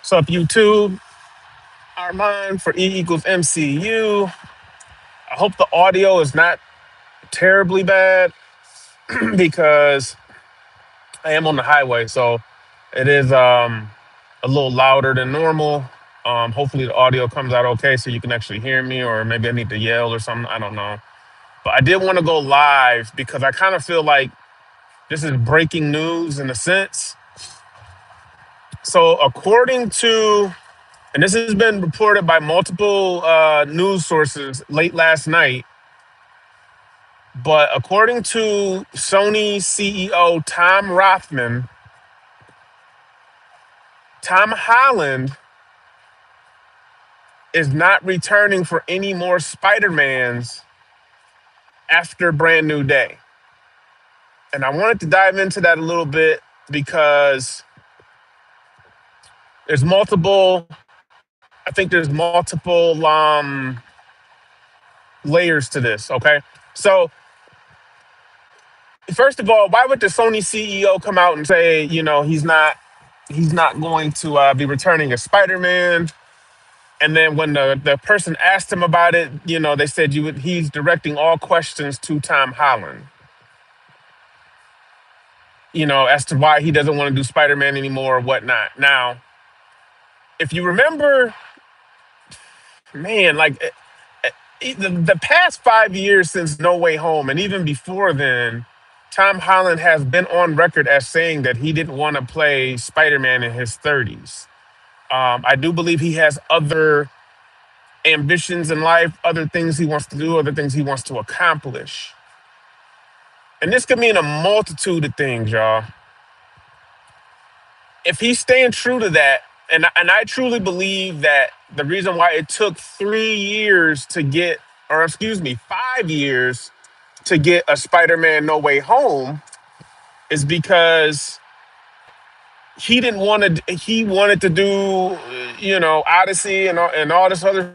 So up YouTube, Armand for E equals MCU. I hope the audio is not terribly bad because I am on the highway, so it is a little louder than normal. Hopefully the audio comes out okay so you can actually hear me, or maybe I need to yell or something. I don't know. But I did want to go live because I kind of feel like this is breaking news in a sense. So according to, and this has been reported by multiple news sources late last night, but according to Sony CEO Tom Rothman, Tom Holland is not returning for any more Spider-Mans after Brand New Day. And I wanted to dive into that a little bit because there's multiple, I think there's multiple layers to this, okay? So, first of all, why would the Sony CEO come out and say, he's not going to be returning as Spider-Man? And then when the person asked him about it, they said he's directing all questions to Tom Holland, as to why he doesn't want to do Spider-Man anymore or whatnot. Now, if you remember, man, like the past 5 years since No Way Home, and even before then, Tom Holland has been on record as saying that he didn't want to play Spider-Man in his 30s. I do believe he has other ambitions in life, other things he wants to do, other things he wants to accomplish. And this could mean a multitude of things, y'all. If he's staying true to that, and I truly believe that the reason why it took 3 years to get, or excuse me, 5 years to get a Spider-Man No Way Home is because he didn't want to. He wanted to do, Odyssey and all this other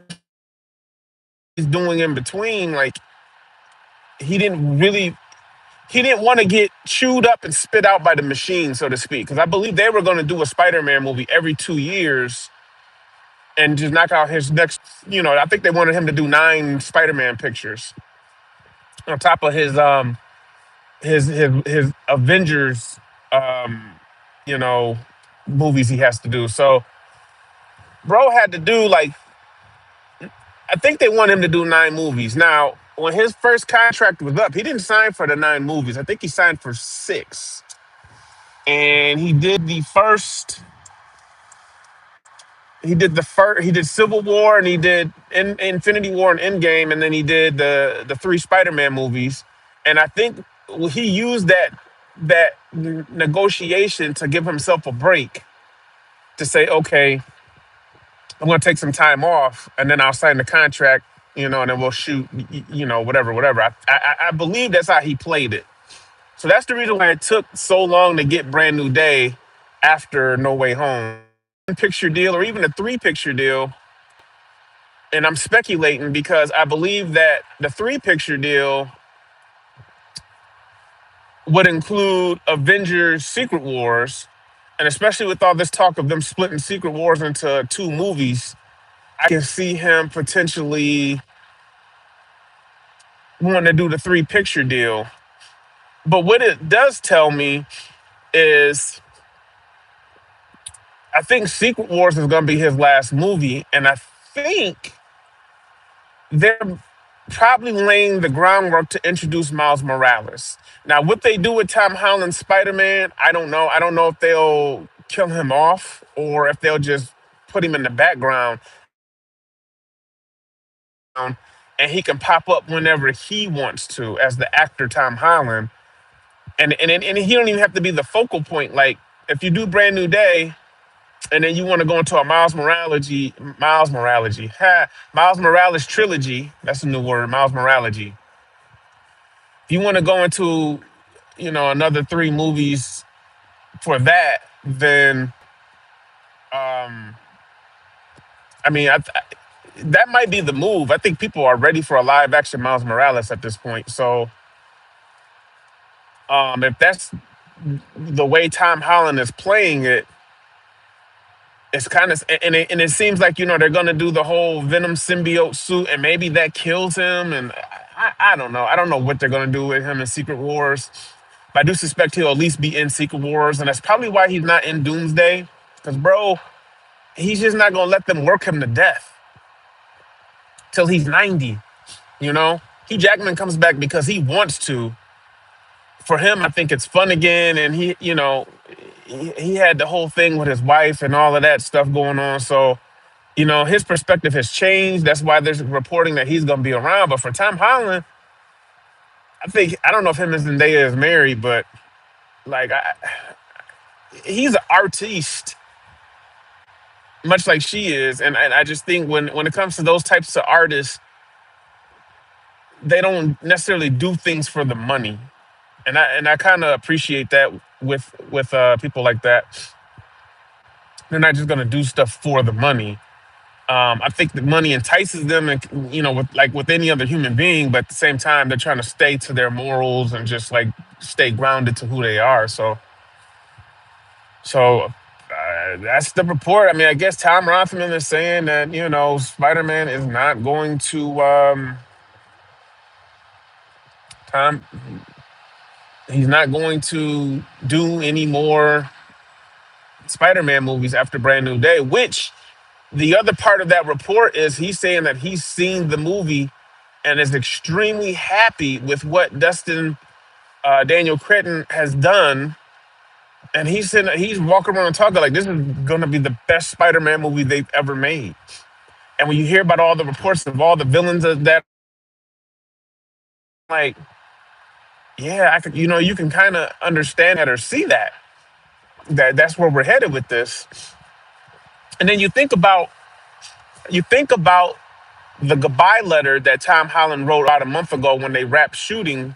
he's doing in between. Like he didn't really he didn't want to get chewed up and spit out by the machine, so to speak. Because I believe they were going to do a Spider-Man movie every 2 years and just knock out his next. I think they wanted him to do 9 Spider-Man pictures on top of his Avengers, um, you know, movies he has to do. So, bro had to do like I think they want him to do 9 movies. Now, when his first contract was up, he didn't sign for the 9 movies. I think he signed for 6. And he did Civil War, and he did Infinity War and Endgame, and then he did the 3 Spider-Man movies. And I think he used that negotiation to give himself a break to say, okay, I'm going to take some time off, and then I'll sign the contract, and then we'll shoot, whatever, whatever. I believe that's how he played it. So that's the reason why it took so long to get Brand New Day after No Way Home. Picture deal, or even a 3 picture deal. And I'm speculating because I believe that the 3 picture deal would include Avengers Secret Wars. And especially with all this talk of them splitting Secret Wars into 2 movies, I can see him potentially wanting to do the 3 picture deal. But what it does tell me is I think Secret Wars is going to be his last movie. And I think they're probably laying the groundwork to introduce Miles Morales. Now, what they do with Tom Holland's Spider-Man, I don't know. I don't know if they'll kill him off or if they'll just put him in the background and he can pop up whenever he wants to as the actor Tom Holland. And he don't even have to be the focal point. Like, if you do Brand New Day, and then you want to go into a Miles Morales trilogy. That's a new word, Miles Morales. If you want to go into, another 3 movies for that, then, I mean, that might be the move. I think people are ready for a live action Miles Morales at this point. So, if that's the way Tom Holland is playing it, it's kind of and it seems like they're gonna do the whole Venom symbiote suit, and maybe that kills him. And I don't know. I don't know what they're gonna do with him in Secret Wars. But I do suspect he'll at least be in Secret Wars, and that's probably why he's not in Doomsday. Because bro, he's just not gonna let them work him to death till he's 90. Hugh Jackman comes back because he wants to. For him, I think it's fun again, and he had the whole thing with his wife and all of that stuff going on. So his perspective has changed. That's why there's reporting that he's going to be around. But for Tom Holland, I don't know if him and Zendaya is married, but like he's an artiste, much like she is. And I just think when it comes to those types of artists, they don't necessarily do things for the money. And I kind of appreciate that with people like that. They're not just going to do stuff for the money. I think the money entices them, and with any other human being. But at the same time, they're trying to stay to their morals and just like stay grounded to who they are. So that's the report. I mean, I guess Tom Rothman is saying that Spider-Man is not going to Tom. He's not going to do any more Spider-Man movies after Brand New Day, which the other part of that report is he's saying that he's seen the movie and is extremely happy with what Dustin Daniel Cretton has done. And he's walking around and talking like this is going to be the best Spider-Man movie they've ever made. And when you hear about all the reports of all the villains of that, like, yeah, I could, you can kind of understand that or see that's where we're headed with this. And then you think about the goodbye letter that Tom Holland wrote about a month ago when they wrapped shooting.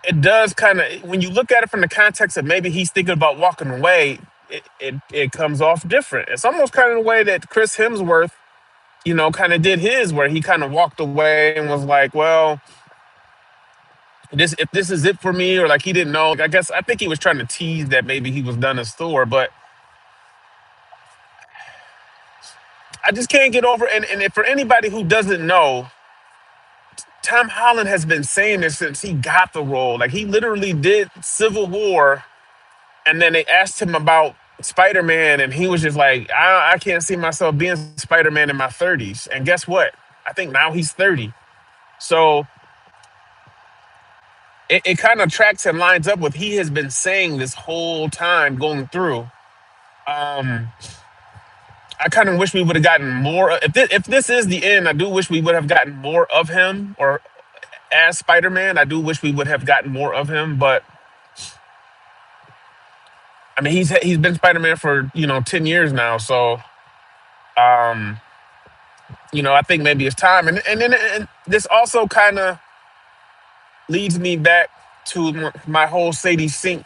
It does kind of, when you look at it from the context of maybe he's thinking about walking away, it comes off different. It's almost kind of the way that Chris Hemsworth, kind of did his, where he kind of walked away and was like, well, if this is it for me, or like he didn't know. I think he was trying to tease that maybe he was done as Thor, but I just can't get over. And if for anybody who doesn't know, Tom Holland has been saying this since he got the role. Like he literally did Civil War, and then they asked him about Spider-Man, and he was just like, I can't see myself being Spider-Man in my 30s. And guess what? I think now he's 30. So it kind of tracks and lines up with he has been saying this whole time going through. I kind of wish we would have gotten more. If this is the end, I do wish we would have gotten more of him, or as Spider-Man. I do wish we would have gotten more of him, but I mean, he's been Spider-Man for 10 years now, so I think maybe it's time. And this also kind of leads me back to my whole Sadie Sink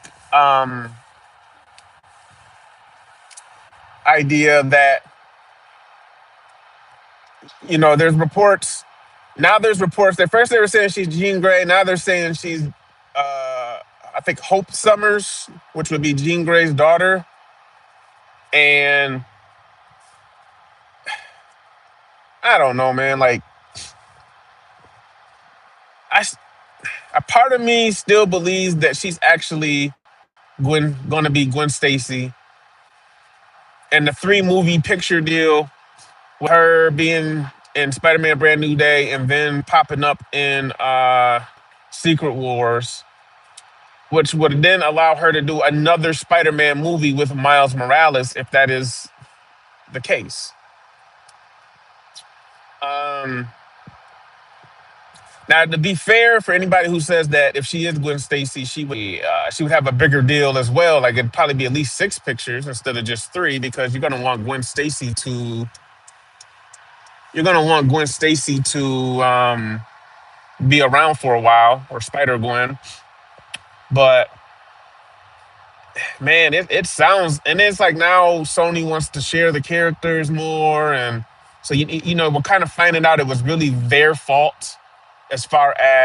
idea that there's reports. Now there's reports that first they were saying she's Jean Grey. Now they're saying she's I think Hope Summers, which would be Jean Grey's daughter. And I don't know, man. Like a part of me still believes that she's actually going to be Gwen Stacy. And the 3-movie picture deal with her being in Spider-Man Brand New Day and then popping up in Secret Wars, which would then allow her to do another Spider-Man movie with Miles Morales, if that is the case. Now, to be fair, for anybody who says that if she is Gwen Stacy, she would have a bigger deal as well. Like it'd probably be at least 6 pictures instead of just 3, because you're gonna want Gwen Stacy to be around for a while, or Spider-Gwen. But man, it sounds, and it's like now Sony wants to share the characters more, and so we're kind of finding out it was really their fault as far as